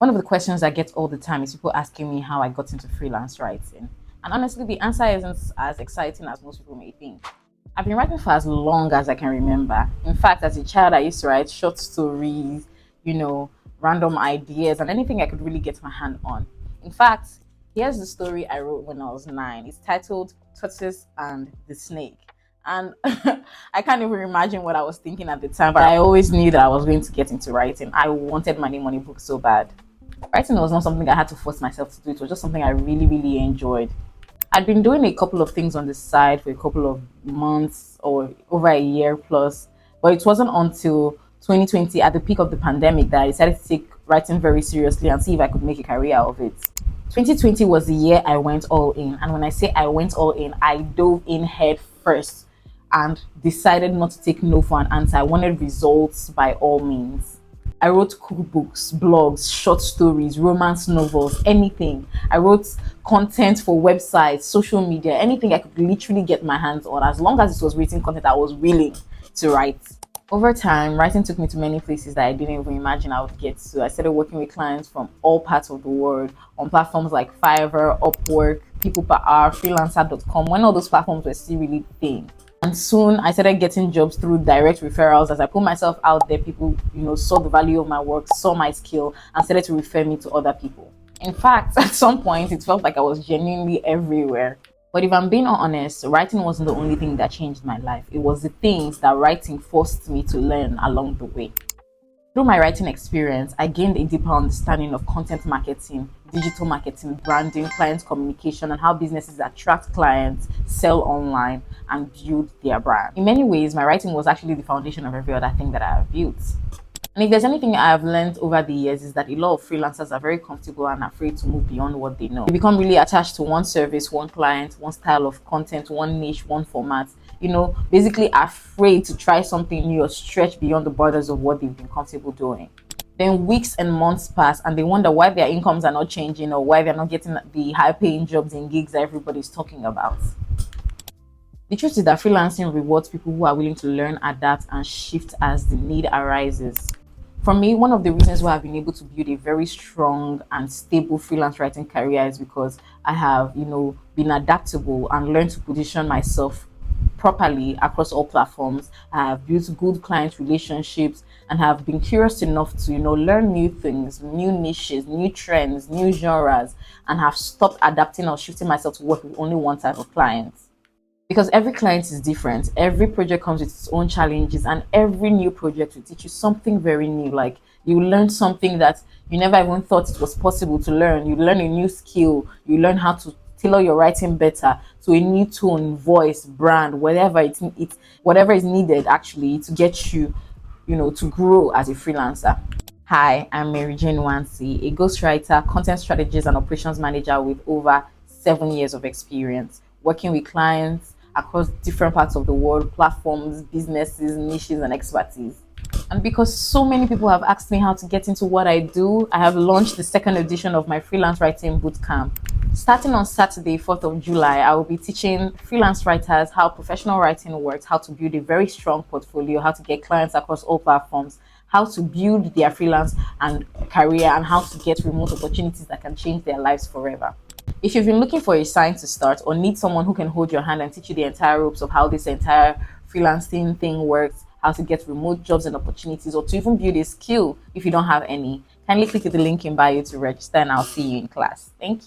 One of the questions I get all the time is people asking me how I got into freelance writing. And honestly, the answer isn't as exciting as most people may think. I've been writing for as long as I can remember. In fact, as a child, I used to write short stories, you know, random ideas, and anything I could really get my hand on. In fact, here's the story I wrote when I was 9. It's titled Tortoise and the Snake. And I can't even imagine what I was thinking at the time, but I always knew that I was going to get into writing. I wanted money book so bad. Writing was not something I had to force myself to do. It was just something I really, really enjoyed. I'd been doing a couple of things on the side for a couple of months or over a year plus, but it wasn't until 2020, at the peak of the pandemic, that I decided to take writing very seriously and see if I could make a career out of it. 2020 was the year I went all in. And when I say I went all in, I dove in head first and decided not to take no for an answer. I wanted results by all means. I wrote cookbooks, blogs, short stories, romance novels, anything. I wrote content for websites, social media, anything I could literally get my hands on. As long as it was written content, I was willing to write. Over time, writing took me to many places that I didn't even imagine I would get to. I started working with clients from all parts of the world on platforms like Fiverr, Upwork, People Per Hour, Freelancer.com, when all those platforms were still really thin. And soon I started getting jobs through direct referrals. As I put myself out there, people, saw the value of my work, saw my skill, and started to refer me to other people. In fact, at some point, it felt like I was genuinely everywhere. But if I'm being honest, writing wasn't the only thing that changed my life. It was the things that writing forced me to learn along the way. Through my writing experience, I gained a deeper understanding of content marketing, digital marketing, branding, client communication, and how businesses attract clients, sell online, and build their brand. In many ways, my writing was actually the foundation of every other thing that I have built. And if there's anything I have learned over the years, is that a lot of freelancers are very comfortable and afraid to move beyond what they know. They become really attached to one service, one client, one style of content, one niche, one format. Basically afraid to try something new or stretch beyond the borders of what they've been comfortable doing. Then weeks and months pass and they wonder why their incomes are not changing or why they're not getting the high paying jobs and gigs that everybody's talking about. The truth is that freelancing rewards people who are willing to learn, adapt, and shift as the need arises. For me, one of the reasons why I've been able to build a very strong and stable freelance writing career is because I have, been adaptable and learned to position myself properly across all platforms. I have built good client relationships and have been curious enough to, learn new things, new niches, new trends, new genres, and have stopped adapting or shifting myself to work with only one type of clients. Because every client is different, every project comes with its own challenges, and every new project will teach you something very new. Like you learn something that you never even thought it was possible to learn. You learn a new skill, you learn how to tailor your writing better to a new tone, voice, brand, whatever is needed actually to get you, to grow as a freelancer. Hi, I'm Mary Jane Wansi, a ghostwriter, content strategist, and operations manager with over 7 years of experience working with clients across different parts of the world, platforms, businesses, niches, and expertise. And because so many people have asked me how to get into what I do, I have launched the second edition of my Freelance Writing Bootcamp. Starting on Saturday, 4th of July, I will be teaching freelance writers how professional writing works, how to build a very strong portfolio, how to get clients across all platforms, how to build their freelance and career, and how to get remote opportunities that can change their lives forever. If you've been looking for a sign to start or need someone who can hold your hand and teach you the entire ropes of how this entire freelancing thing works, how to get remote jobs and opportunities, or to even build a skill if you don't have any, kindly click the link in bio to register and I'll see you in class. Thank you.